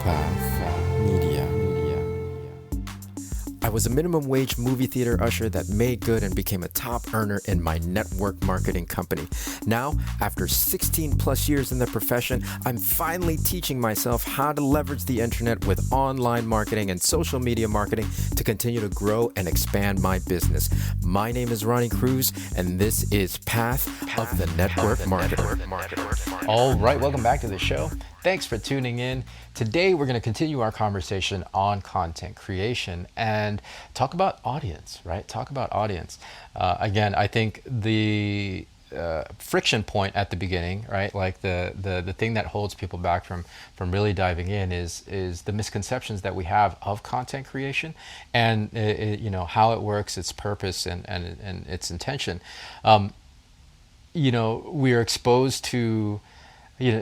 Path Media. I was a minimum wage movie theater usher that made good and became a top earner in my network marketing company. Now, after 16 plus years in the profession, I'm finally teaching myself how to leverage the internet with online marketing and social media marketing to continue to grow and expand my business. My name is Ronnie Cruz, and this is Path of the Network Marketer. All right, welcome back to the show. Thanks for tuning in. Today, we're going to continue our conversation on content creation and talk about audience, right? Talk about audience. Again, I think the friction point at the beginning, right? Like the thing that holds people back from really diving in is the misconceptions that we have of content creation and how it works, its purpose and its intention. We are exposed to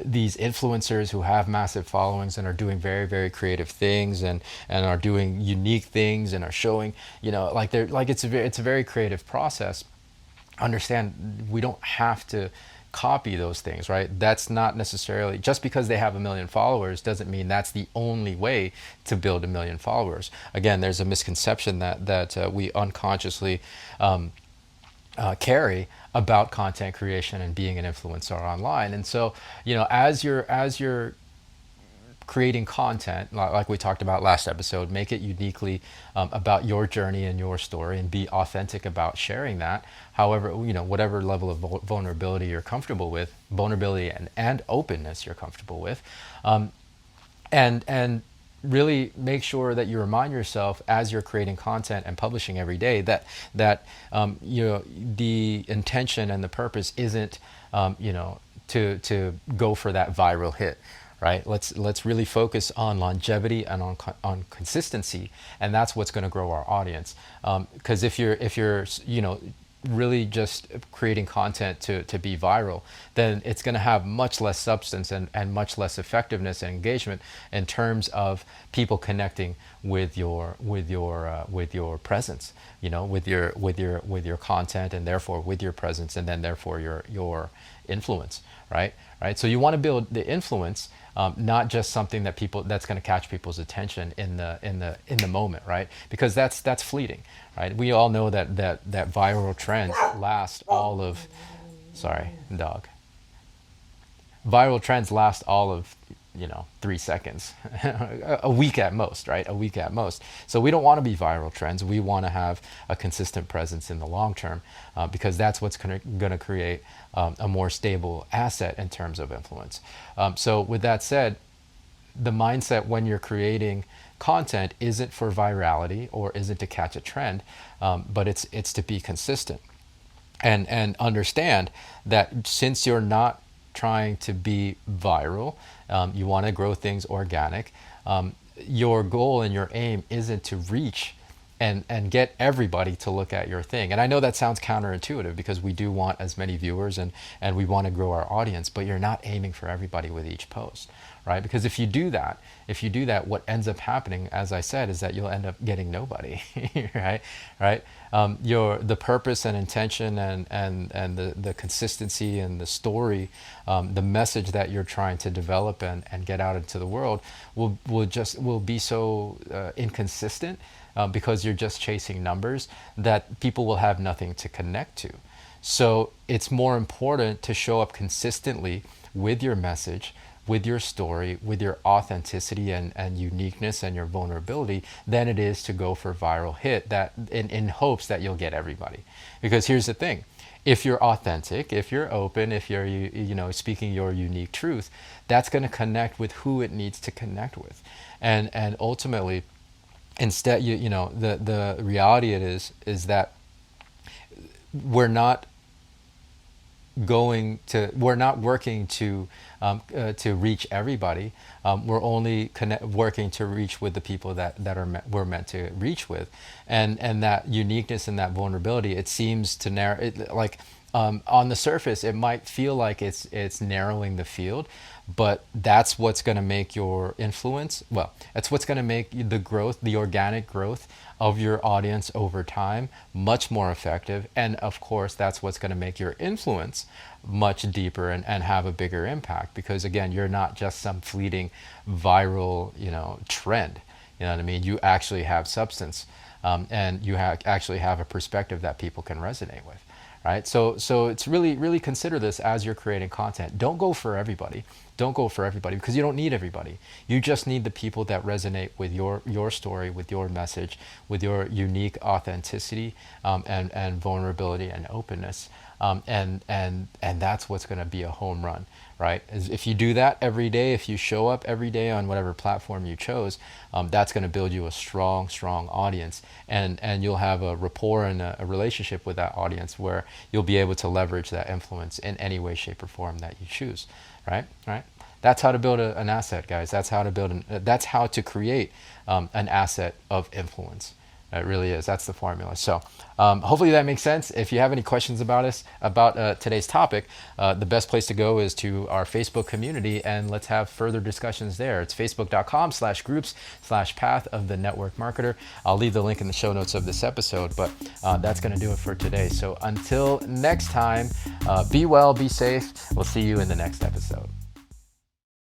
these influencers who have massive followings and are doing very, very creative things and are doing unique things and are showing, it's a very creative process. Understand, we don't have to copy those things, right? That's not necessarily, just because they have 1 million followers doesn't mean that's the only way to build 1 million followers. Again, there's a misconception that we unconsciously carry about content creation and being an influencer online. And so, as you're creating content, like we talked about last episode, make it uniquely about your journey and your story, and be authentic about sharing that. However, whatever level of vulnerability you're comfortable with, vulnerability and openness you're comfortable with, and really make sure that you remind yourself as you're creating content and publishing every day that the intention and the purpose isn't to go for that viral hit, right? Let's really focus on longevity and on consistency, and that's what's going to grow our audience. Because if you're really just creating content to be viral, then it's going to have much less substance and much less effectiveness and engagement in terms of people connecting with your presence, with your content, and therefore with your presence, and then therefore your influence, right? So you want to build the influence, not just something that's going to catch people's attention in the moment, right? Because that's fleeting, right? We all know that viral trends last all of, viral trends last all of 3 seconds, a week at most, right? A week at most. So we don't want to be viral trends. We want to have a consistent presence in the long term, because that's what's going to create a more stable asset in terms of influence. So with that said, the mindset when you're creating content isn't for virality or isn't to catch a trend, but it's to be consistent and understand that since you're not trying to be viral, you want to grow things organic. Your goal and your aim isn't to reach and get everybody to look at your thing. And I know that sounds counterintuitive, because we do want as many viewers and we want to grow our audience, but you're not aiming for everybody with each post, right? Because if you do that, what ends up happening, as I said, is that you'll end up getting nobody, right? The purpose and intention and the consistency and the story, the message that you're trying to develop and get out into the world will be so inconsistent, because you're just chasing numbers, that people will have nothing to connect to. So it's more important to show up consistently with your message, with your story, with your authenticity and uniqueness and your vulnerability, than it is to go for viral hit that in hopes that you'll get everybody. Because here's the thing: if you're authentic, if you're open, if you're speaking your unique truth, that's going to connect with who it needs to connect with, and ultimately, instead, the reality is that we're not working to reach everybody. We're only working to reach with the people that we're meant to reach with, and that uniqueness and that vulnerability. It seems to On the surface, it might feel like it's narrowing the field, but that's what's going to make your influence. Well, that's what's going to make the growth, the organic growth of your audience over time, much more effective. And of course, that's what's going to make your influence much deeper and have a bigger impact. Because again, you're not just some fleeting viral, trend. You know what I mean? You actually have substance, and you actually have a perspective that people can resonate with, right? So it's really consider this as you're creating content. Don't go for everybody. Don't go for everybody, because you don't need everybody. You just need the people that resonate with your story, with your message, with your unique authenticity, and vulnerability and openness. And that's what's going to be a home run, right? If you do that every day, if you show up every day on whatever platform you chose, that's going to build you a strong audience, and you'll have a rapport and a relationship with that audience where you'll be able to leverage that influence in any way, shape, or form that you choose, right? That's how to build an asset, guys. That's how to create an asset of influence. It really is. That's the formula. So hopefully that makes sense. If you have any questions about today's topic, the best place to go is to our Facebook community, and let's have further discussions there. It's facebook.com/groups/path of the network marketer. I'll leave the link in the show notes of this episode, but that's going to do it for today. So until next time, be well, be safe. We'll see you in the next episode.